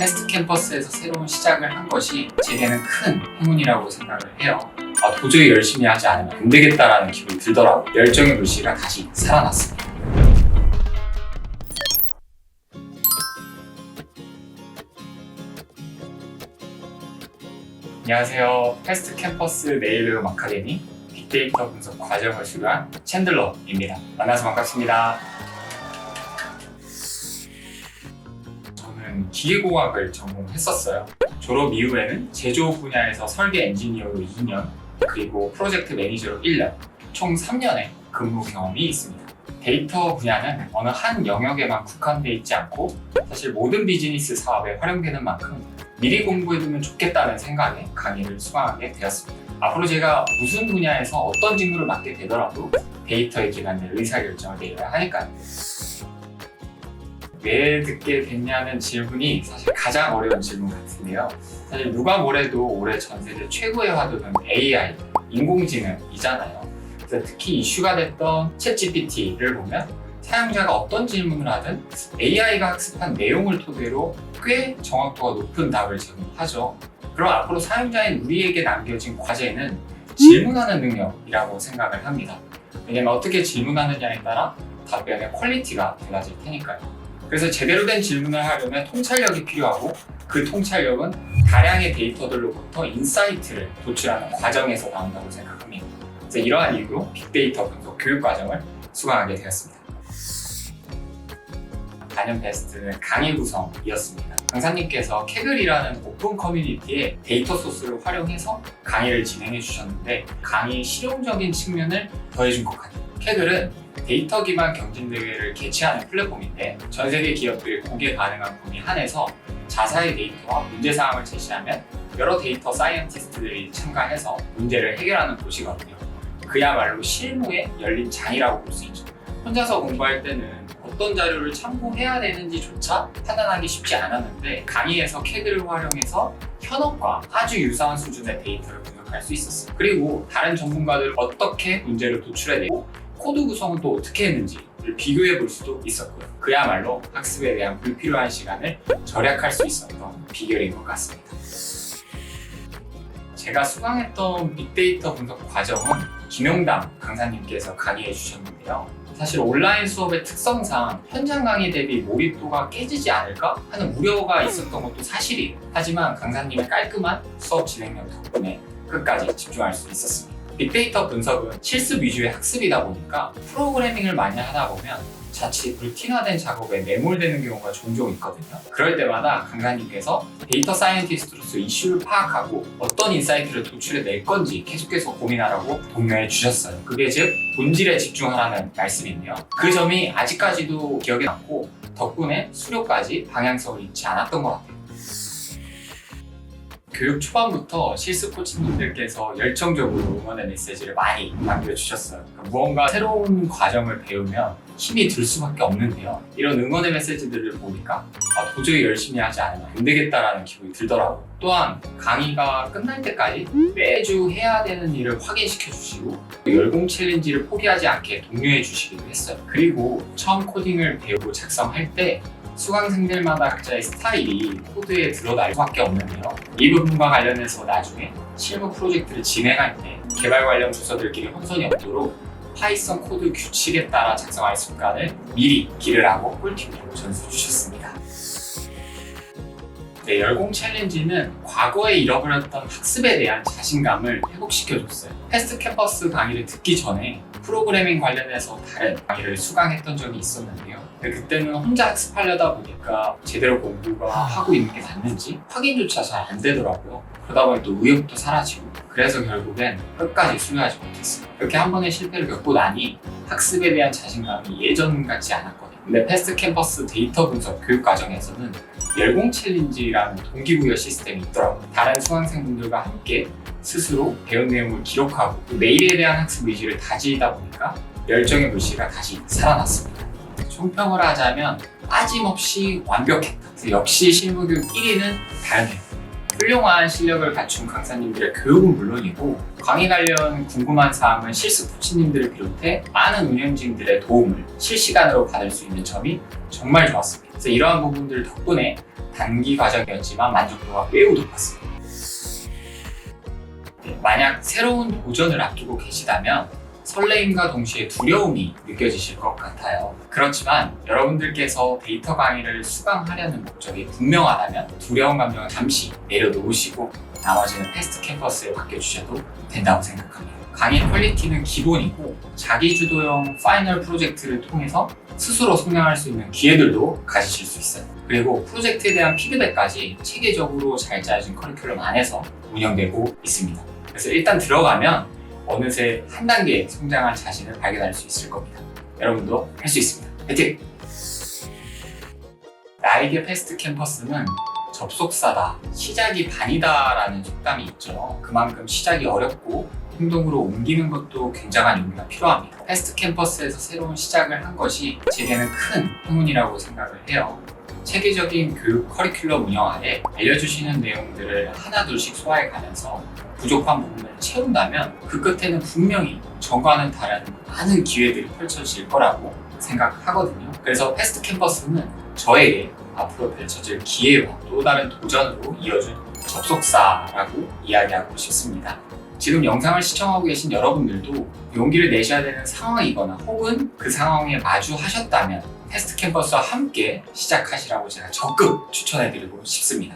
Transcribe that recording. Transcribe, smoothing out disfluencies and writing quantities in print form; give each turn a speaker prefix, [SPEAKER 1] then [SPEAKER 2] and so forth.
[SPEAKER 1] 패스트 캠퍼스에서 새로운 시작을 한 것이 제게는 큰 행운이라고 생각을 해요. 도저히 열심히 하지 않으면 안 되겠다라는 기분이 들더라고요. 열정의 불씨가 다시 살아났습니다. 안녕하세요. 패스트 캠퍼스 네일외움 아카데미 빅데이터 분석 과정을 수료한 챈들러입니다. 만나서 반갑습니다. 저는 기계공학을 전공했었어요. 졸업 이후에는 제조 분야에서 설계 엔지니어로 2년, 그리고 프로젝트 매니저로 1년, 총 3년의 근무 경험이 있습니다. 데이터 분야는 어느 한 영역에만 국한되어 있지 않고 사실 모든 비즈니스 사업에 활용되는 만큼 미리 공부해두면 좋겠다는 생각에 강의를 수강하게 되었습니다. 앞으로 제가 무슨 분야에서 어떤 직무를 맡게 되더라도 데이터에 기반된 의사결정을 내려야 하니까요. 왜 듣게 됐냐는 질문이 사실 가장 어려운 질문 같은데요. 사실 누가 뭐래도 올해 전 세계 최고의 화두는 AI, 인공지능이잖아요. 그래서 특히 이슈가 됐던 챗GPT를 보면 사용자가 어떤 질문을 하든 AI가 학습한 내용을 토대로 꽤 정확도가 높은 답을 제공하죠. 그럼 앞으로 사용자인 우리에게 남겨진 과제는 질문하는 능력이라고 생각을 합니다. 왜냐면 어떻게 질문하느냐에 따라 답변의 퀄리티가 달라질 테니까요. 그래서 제대로 된 질문을 하려면 통찰력이 필요하고 그 통찰력은 다량의 데이터들로부터 인사이트를 도출하는 과정에서 나온다고 생각합니다. 그래서 이러한 이유로 빅데이터 분석 교육 과정을 수강하게 되었습니다. 단연 베스트는 강의 구성이었습니다. 강사님께서 캐글이라는 오픈 커뮤니티에 데이터 소스를 활용해서 강의를 진행해 주셨는데 강의 실용적인 측면을 더해준 것 같아요. 캐글은 데이터 기반 경진대회를 개최하는 플랫폼인데 전 세계 기업들이 공개 가능한 범위 한에서 자사의 데이터와 문제사항을 제시하면 여러 데이터 사이언티스트들이 참가해서 문제를 해결하는 곳이거든요. 그야말로 실무에 열린 장이라고 볼 수 있죠. 혼자서 공부할 때는 어떤 자료를 참고해야 되는지조차 판단하기 쉽지 않았는데 강의에서 캐글을 활용해서 현업과 아주 유사한 수준의 데이터를 분석할 수 있었어요. 그리고 다른 전문가들 어떻게 문제를 도출해내고 코드 구성은 또 어떻게 했는지를 비교해 볼 수도 있었고요. 그야말로 학습에 대한 불필요한 시간을 절약할 수 있었던 비결인 것 같습니다. 제가 수강했던 빅데이터 분석 과정은 김용담 강사님께서 강의해 주셨는데요. 사실 온라인 수업의 특성상 현장 강의 대비 몰입도가 깨지지 않을까 하는 우려가 있었던 것도 사실이에요. 하지만 강사님의 깔끔한 수업 진행력 덕분에 끝까지 집중할 수 있었습니다. 빅데이터 분석은 실습 위주의 학습이다 보니까 프로그래밍을 많이 하다 보면 자칫 루틴화된 작업에 매몰되는 경우가 종종 있거든요. 그럴 때마다 강사님께서 데이터 사이언티스트로서 이슈를 파악하고 어떤 인사이트를 도출해낼 건지 계속해서 고민하라고 독려해 주셨어요. 그게 즉 본질에 집중하라는 말씀인데요. 그 점이 아직까지도 기억에 남고 덕분에 수료까지 방향성을 잃지 않았던 것 같아요. 교육 초반부터 실습 코치님들께서 열정적으로 응원의 메시지를 많이 남겨주셨어요. 무언가 새로운 과정을 배우면 힘이 들 수밖에 없는데요. 이런 응원의 메시지들을 보니까 도저히 열심히 하지 않으면 안 되겠다라는 기분이 들더라고요. 또한 강의가 끝날 때까지 매주 해야 되는 일을 확인시켜 주시고 열공 챌린지를 포기하지 않게 독려해 주시기도 했어요. 그리고 처음 코딩을 배우고 작성할 때 수강생들마다 각자의 스타일이 코드에 드러날 수밖에 없는데요. 이 부분과 관련해서 나중에 실무 프로젝트를 진행할 때 개발 관련 부서들끼리 혼선이 없도록 파이썬 코드 규칙에 따라 작성할 습관을 미리 기르라고 꿀팁으로 전수해 주셨습니다. 네, 열공 챌린지는 과거에 잃어버렸던 학습에 대한 자신감을 회복시켜줬어요. 패스트 캠퍼스 강의를 듣기 전에 프로그래밍 관련해서 다른 강의를 수강했던 적이 있었는데요. 근데 그때는 혼자 학습하려다 보니까 제대로 공부가 하고 있는 게 맞는지 확인조차 잘 안 되더라고요. 그러다 보니 또 의욕도 사라지고 그래서 결국엔 끝까지 수료하지 못했어요. 이렇게 한 번의 실패를 겪고 나니 학습에 대한 자신감이 예전 같지 않았거든요. 근데 패스트 캠퍼스 데이터 분석 교육 과정에서는 열공 챌린지라는 동기부여 시스템이 있더라고요. 다른 수강생분들과 함께 스스로 배운 내용을 기록하고 또 내일에 대한 학습 의지를 다지다 보니까 열정의 불씨가 다시 살아났습니다. 총평을 하자면 빠짐없이 완벽했다. 역시 실무교육 1위는 다르네요. 훌륭한 실력을 갖춘 강사님들의 교육은 물론이고 강의 관련 궁금한 사항은 실습 코치님들을 비롯해 많은 운영진들의 도움을 실시간으로 받을 수 있는 점이 정말 좋았습니다. 그래서 이러한 부분들 덕분에 단기 과정이었지만 만족도가 매우 높았습니다. 만약 새로운 도전을 앞두고 계시다면 설레임과 동시에 두려움이 느껴지실 것 같아요. 그렇지만 여러분들께서 데이터 강의를 수강하려는 목적이 분명하다면 두려운 감정을 잠시 내려놓으시고 나머지는 패스트 캠퍼스에 맡겨주셔도 된다고 생각합니다. 강의 퀄리티는 기본이고 자기주도형 파이널 프로젝트를 통해서 스스로 성장할 수 있는 기회들도 가지실 수 있어요. 그리고 프로젝트에 대한 피드백까지 체계적으로 잘 짜여진 커리큘럼 안에서 운영되고 있습니다. 그래서 일단 들어가면 어느새 한 단계 성장한 자신을 발견할 수 있을 겁니다. 여러분도 할 수 있습니다. 화이팅! 나에게 패스트 캠퍼스는 접속사다, 시작이 반이다 라는 속담이 있죠. 그만큼 시작이 어렵고 행동으로 옮기는 것도 굉장한 용기가 필요합니다. 패스트 캠퍼스에서 새로운 시작을 한 것이 제게는 큰 행운이라고 생각을 해요. 체계적인 교육 커리큘럼 운영 아래 알려주시는 내용들을 하나둘씩 소화해가면서 부족한 부분을 채운다면 그 끝에는 분명히 전과는 다른 많은 기회들이 펼쳐질 거라고 생각하거든요. 그래서 패스트 캠퍼스는 저에게 앞으로 펼쳐질 기회와 또 다른 도전으로 이어준 접속사라고 이야기하고 싶습니다. 지금 영상을 시청하고 계신 여러분들도 용기를 내셔야 되는 상황이거나 혹은 그 상황에 마주하셨다면 패스트 캠퍼스와 함께 시작하시라고 제가 적극 추천해드리고 싶습니다.